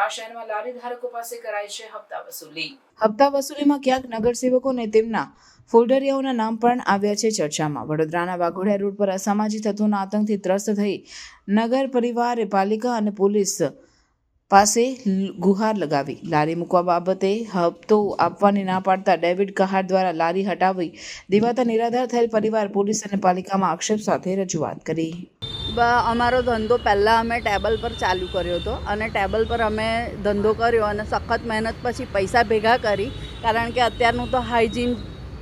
વડોદરા શહેરમાં લારી ધારકો પાસે કરાય છે હપ્તા વસૂલી. હપ્તા વસૂલીમાં ક્યાંક નગરસેવકોને તેમના ફોલ્ડરિયાઓના નામ પણ આવ્યા છે ચર્ચામાં. વડોદરાના વાઘોડિયા રોડ પર અસામાજિક તત્વોના આતંકથી ત્રસ્ત થઈ નગર પરિવારે પાલિકા અને પોલીસ પાસે ગુહાર લગાવી. લારી મૂકવા બાબતે હપ્તો આપવાની ના પાડતા ડેવિડ કહાર દ્વારા લારી હટાવી દેવાતા નિરાધાર થયેલ પરિવાર પોલીસ અને પાલિકામાં આક્ષેપ સાથે રજૂઆત કરી. અમારો ધંધો પહેલાં અમે ટેબલ પર ચાલુ કર્યો હતો અને ટેબલ પર અમે ધંધો કર્યો અને સખત મહેનત પછી પૈસા ભેગા કરી, કારણ કે અત્યારનું તો હાઇજીન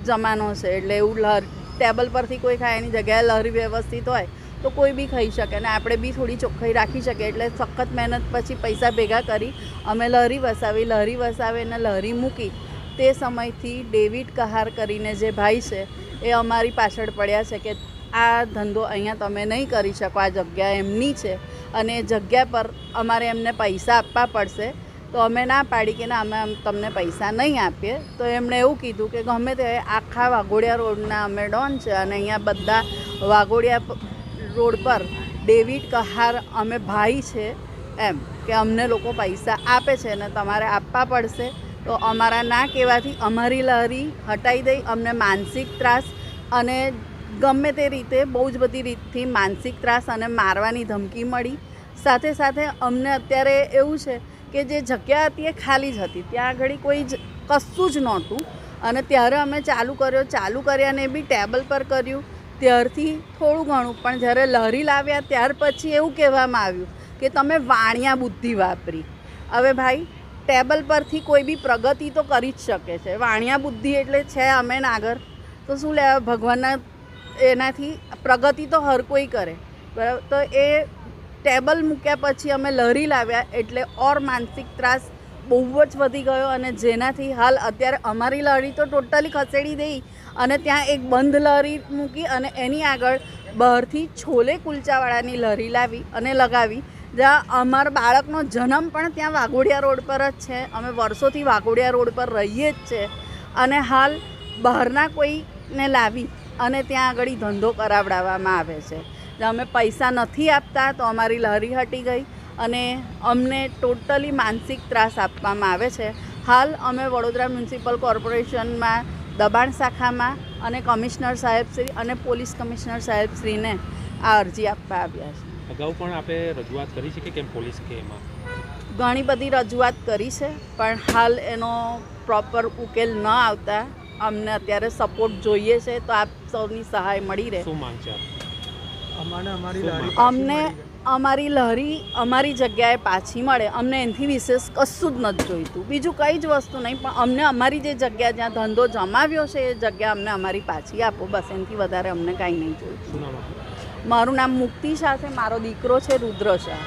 જમાનો છે એટલે એવું ટેબલ પરથી કોઈ ખાય એની જગ્યાએ લહેરી વ્યવસ્થિત હોય તો કોઈ બી ખાઈ શકે ને આપણે બી થોડી ચોખ્ખાઈ રાખી શકીએ. એટલે સખત મહેનત પછી પૈસા ભેગા કરી અમે લહેરી વસાવી અને લહેરી મૂકી. તે સમયથી ડેવિડ કહાર કરીને જે ભાઈ છે એ અમારી પાછળ પડ્યા છે કે આ ધંધો અહીંયા તમે નહીં કરી શકો, આ જગ્યા એમની છે અને એ જગ્યા પર અમારે એમને પૈસા આપવા પડશે. તો અમે ના પાડી કે ના, અમે તમને પૈસા નહીં આપીએ. તો એમણે એવું કીધું કે ગમે તે આખા વાઘોડિયા રોડના અમે ડોન છે અને અહીંયા બધા વાઘોડિયા રોડ પર ડેવિડ કહાર અમે ભાઈ છે એમ કે અમને લોકો પૈસા આપે છે ને તમારે આપવા પડશે. તો અમારા ના કહેવાથી અમારી લહેરી હટાવી દઈ. અમને માનસિક ત્રાસ અને ગમે તે રીતે બહુ જ બધી રીતથી માનસિક ત્રાસ અને મારવાની ધમકી મળી. સાથે સાથે અમને અત્યારે એવું છે કે જે જગ્યા હતી એ ખાલી જ હતી, ત્યાં આગળ કોઈ જ કશું જ નહોતું. અને ત્યારે અમે ચાલુ કર્યા ને બી ટેબલ પર કર્યું ત્યારથી થોડું ઘણું, પણ જ્યારે લહેરી લાવ્યા ત્યાર પછી એવું કહેવામાં આવ્યું કે તમે વાણિયા બુદ્ધિ વાપરી. હવે ભાઈ, ટેબલ પરથી કોઈ બી પ્રગતિ તો કરી જ શકે છે, વાણિયા બુદ્ધિ એટલે છે અમે નાગર તો શું લેવા ભગવાનના એનાથી પ્રગતિ તો હર કોઈ કરે, બરાબર. તો એ ટેબલ મૂક્યા પછી અમે લહેરી લાવ્યા એટલે ઓર માનસિક ત્રાસ બહુ જ વધી ગયો અને જેનાથી હાલ અત્યારે અમારી લહેરી તો ટોટલી ખસેડી દઈ અને ત્યાં એક બંધ લહેરી મૂકી અને એની આગળ બહારથી છોલે કુલચાવાળાની લહેરી લાવી અને લગાવી. જ્યાં અમારા બાળકનો જન્મ પણ ત્યાં વાઘોડિયા રોડ પર જ છે. અમે વર્ષોથી વાઘોડિયા રોડ પર રહીએ જ છે અને હાલ બહારના કોઈને લાવી અને ત્યાં આગળ ધંધો કરાવડાવવામાં આવે છે. અમે પૈસા નથી આપતા તો અમારી લહેરી હટી ગઈ અને અમને ટોટલી માનસિક ત્રાસ આપવામાં આવે છે. હાલ અમે વડોદરા મ્યુનિસિપલ કોર્પોરેશનમાં દબાણ શાખામાં અને કમિશનર સાહેબશ્રી અને પોલીસ કમિશનર સાહેબશ્રીને આ અરજી આપવા આવ્યા છે. અગાઉ પણ આપણે રજૂઆત કરી છે કે કેમ પોલીસ કે એમાં ઘણી બધી રજૂઆત કરી છે, પણ હાલ એનો પ્રોપર ઉકેલ ન આવતા અમને અત્યારે સપોર્ટ જોઈએ છે. તો આપ સૌની સહાય મળી રહે. શું માંગ છે? અમને અમારી લહેરી અમારી જગ્યાએ પાછી મળે. અમને એનાથી વિશેષ કશું જ નથી જોઈતું, બીજું કંઈ જ વસ્તુ નહીં, પણ અમને અમારી જે જગ્યા જ્યાં ધંધો જમાવ્યો છે એ જગ્યા અમને અમારી પાછી આપો, બસ. એનાથી વધારે અમને કાંઈ નહીં જોઈતું. મારું નામ મુક્તિ શાહ છે, મારો દીકરો છે રુદ્ર શાહ.